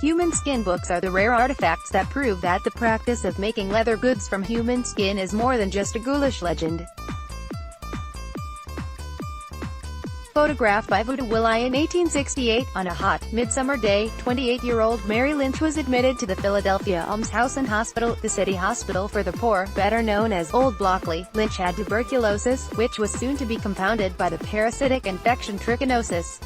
Human skin books are the rare artifacts that prove that the practice of making leather goods from human skin is more than just a ghoulish legend. Photographed by voodoo willyIn in 1868, on a hot, midsummer day, 28-year-old Mary Lynch was admitted to the Philadelphia Almshouse and Hospital, the city hospital for the poor, better known as Old Blockley. Lynch had tuberculosis, which was soon to be compounded by the parasitic infection trichinosis.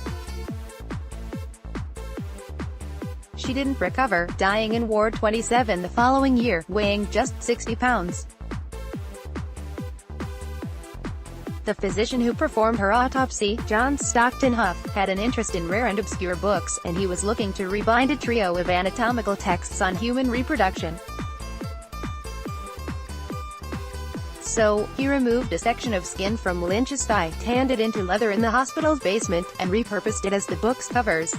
She didn't recover, dying in Ward 27 the following year, weighing just 60 pounds. The physician who performed her autopsy, John Stockton Huff, had an interest in rare and obscure books, and he was looking to rebind a trio of anatomical texts on human reproduction. So, he removed a section of skin from Lynch's thigh, tanned it into leather in the hospital's basement, and repurposed it as the book's covers.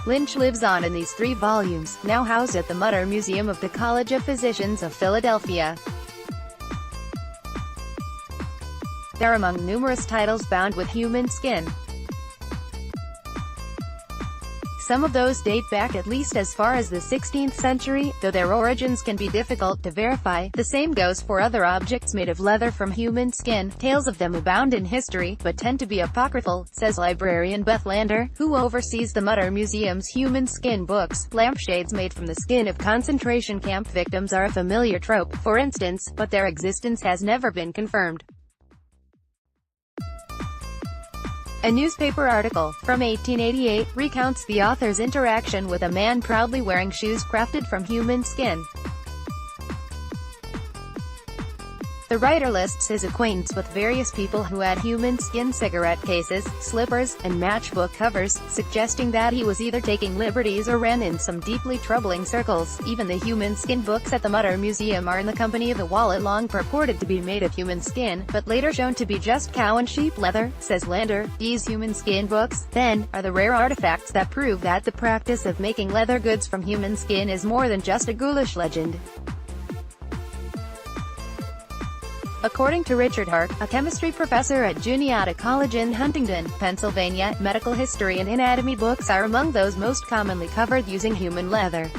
Lynch lives on in these 3 volumes, now housed at the Mutter Museum of the College of Physicians of Philadelphia. They're among numerous titles bound with human skin. Some of those date back at least as far as the 16th century, though their origins can be difficult to verify. The same goes for other objects made of leather from human skin. Tales of them abound in history, but tend to be apocryphal, says librarian Beth Lander, who oversees the Mutter Museum's human skin books. Lampshades made from the skin of concentration camp victims are a familiar trope, for instance, but their existence has never been confirmed. A newspaper article, from 1888, recounts the author's interaction with a man proudly wearing shoes crafted from human skin. The writer lists his acquaintance with various people who had human skin cigarette cases, slippers, and matchbook covers, suggesting that he was either taking liberties or ran in some deeply troubling circles. Even the human skin books at the Mutter Museum are in the company of a wallet long purported to be made of human skin, but later shown to be just cow and sheep leather, says Lander. These human skin books, then, are the rare artifacts that prove that the practice of making leather goods from human skin is more than just a ghoulish legend. According to Richard Hark, a chemistry professor at Juniata College in Huntington, Pennsylvania, medical history and anatomy books are among those most commonly covered using human leather.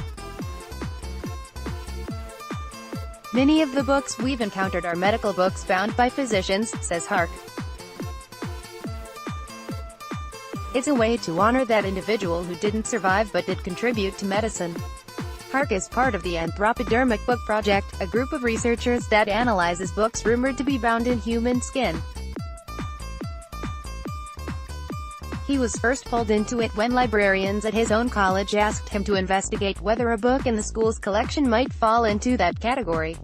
Many of the books we've encountered are medical books bound by physicians, says Hark. It's a way to honor that individual who didn't survive but did contribute to medicine. Hark is part of the Anthropodermic Book Project, a group of researchers that analyzes books rumored to be bound in human skin. He was first pulled into it when librarians at his own college asked him to investigate whether a book in the school's collection might fall into that category.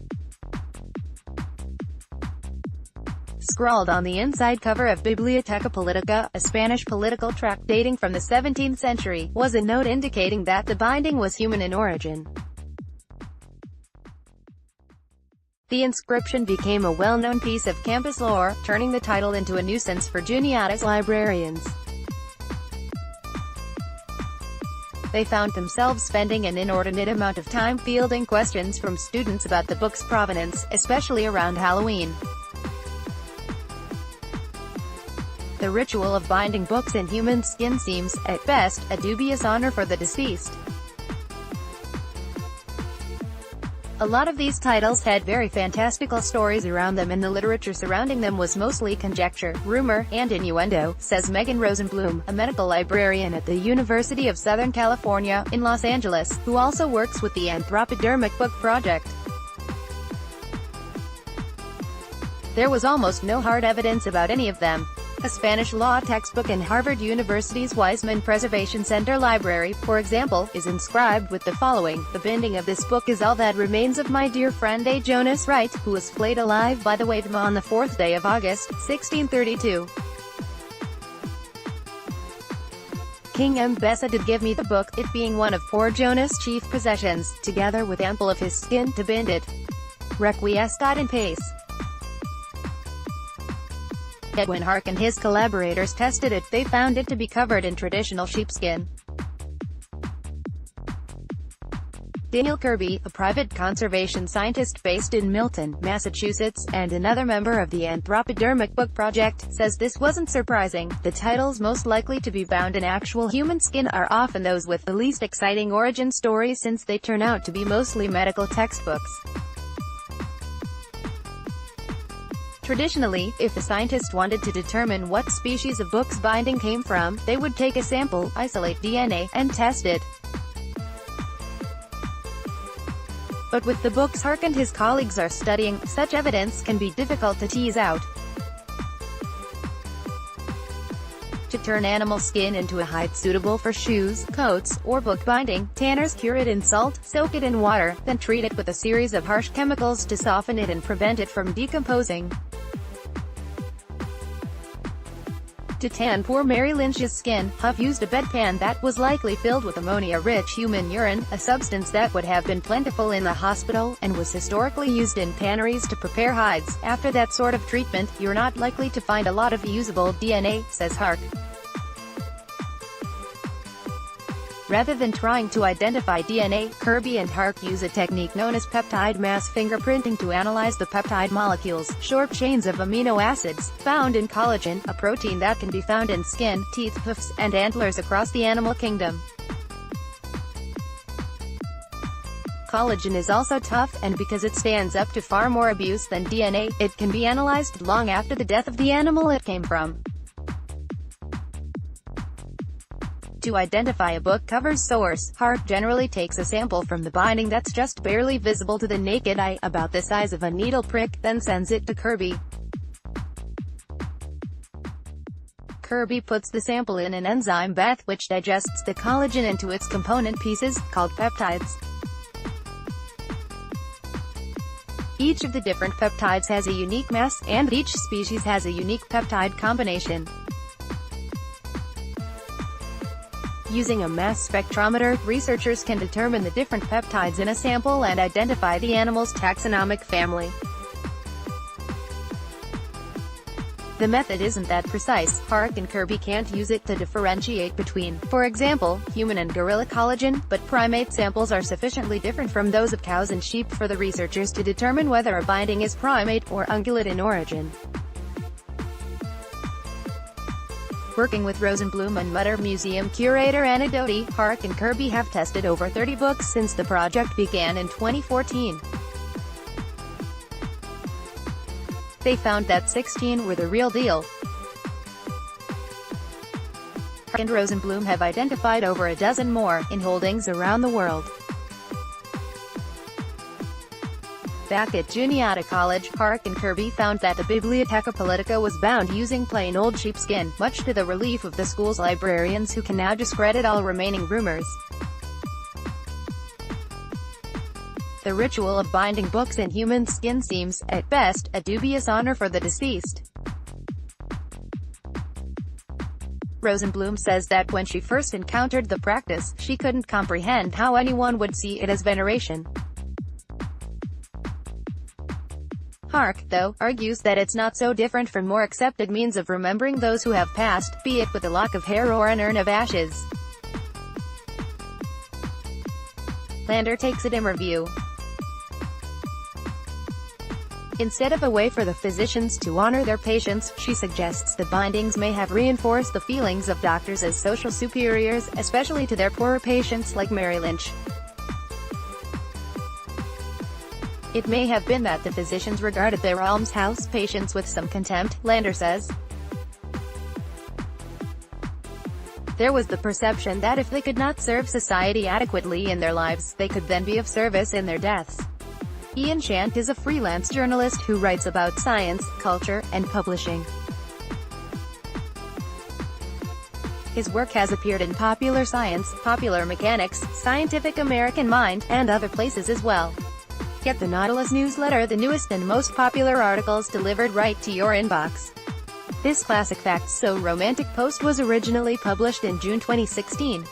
Scrawled on the inside cover of Biblioteca Politica, a Spanish political tract dating from the 17th century, was a note indicating that the binding was human in origin. The inscription became a well-known piece of campus lore, turning the title into a nuisance for Juniata's librarians. They found themselves spending an inordinate amount of time fielding questions from students about the book's provenance, especially around Halloween. The ritual of binding books in human skin seems, at best, a dubious honor for the deceased. A lot of these titles had very fantastical stories around them, and the literature surrounding them was mostly conjecture, rumor, and innuendo, says Megan Rosenblum, a medical librarian at the University of Southern California, in Los Angeles, who also works with the Anthropodermic Book Project. There was almost no hard evidence about any of them. A Spanish law textbook in Harvard University's Weizmann Preservation Center library, for example, is inscribed with the following: "The binding of this book is all that remains of my dear friend A. Jonas Wright, who was flayed alive by the Weidma on the 4th day of August, 1632. King Mbessa did give me the book, it being one of poor Jonas' chief possessions, together with ample of his skin, to bind it. Requiescat in pace." Yet when Hark and his collaborators tested it, they found it to be covered in traditional sheepskin. Daniel Kirby, a private conservation scientist based in Milton, Massachusetts, and another member of the Anthropodermic Book Project, says this wasn't surprising. The titles most likely to be bound in actual human skin are often those with the least exciting origin stories, since they turn out to be mostly medical textbooks. Traditionally, if a scientist wanted to determine what species of book's binding came from, they would take a sample, isolate DNA, and test it. But with the books Hark and his colleagues are studying, such evidence can be difficult to tease out. To turn animal skin into a hide suitable for shoes, coats, or book binding, tanners cure it in salt, soak it in water, then treat it with a series of harsh chemicals to soften it and prevent it from decomposing. To tan poor Mary Lynch's skin, Huff used a bedpan that was likely filled with ammonia-rich human urine, a substance that would have been plentiful in the hospital, and was historically used in tanneries to prepare hides. After that sort of treatment, you're not likely to find a lot of usable DNA, says Hark. Rather than trying to identify DNA, Kirby and Hark use a technique known as peptide mass fingerprinting to analyze the peptide molecules, short chains of amino acids, found in collagen, a protein that can be found in skin, teeth, hoofs, and antlers across the animal kingdom. Collagen is also tough, and because it stands up to far more abuse than DNA, it can be analyzed long after the death of the animal it came from. To identify a book cover's source, Hark generally takes a sample from the binding that's just barely visible to the naked eye, about the size of a needle prick, then sends it to Kirby. Kirby puts the sample in an enzyme bath which digests the collagen into its component pieces, called peptides. Each of the different peptides has a unique mass, and each species has a unique peptide combination. Using a mass spectrometer, researchers can determine the different peptides in a sample and identify the animal's taxonomic family. The method isn't that precise. Hark and Kirby can't use it to differentiate between, for example, human and gorilla collagen, but primate samples are sufficiently different from those of cows and sheep for the researchers to determine whether a binding is primate or ungulate in origin. Working with Rosenblum and Mutter Museum curator Anna Doty, Hark and Kirby have tested over 30 books since the project began in 2014. They found that 16 were the real deal. Hark and Rosenblum have identified over a dozen more, in holdings around the world. Back at Juniata College, Hark and Kirby found that the Bibliotheca Politica was bound using plain old sheepskin, much to the relief of the school's librarians, who can now discredit all remaining rumors. The ritual of binding books in human skin seems, at best, a dubious honor for the deceased. Rosenblum says that when she first encountered the practice, she couldn't comprehend how anyone would see it as veneration. Hark, though, argues that it's not so different from more accepted means of remembering those who have passed, be it with a lock of hair or an urn of ashes. Lander takes a dimmer view. Instead of a way for the physicians to honor their patients, she suggests the bindings may have reinforced the feelings of doctors as social superiors, especially to their poorer patients like Mary Lynch. It may have been that the physicians regarded their almshouse patients with some contempt, Lander says. There was the perception that if they could not serve society adequately in their lives, they could then be of service in their deaths. Ian Chant is a freelance journalist who writes about science, culture, and publishing. His work has appeared in Popular Science, Popular Mechanics, Scientific American Mind, and other places as well. Get the Nautilus newsletter, the newest and most popular articles delivered right to your inbox. This Classic Facts So Romantic post was originally published in June 2016.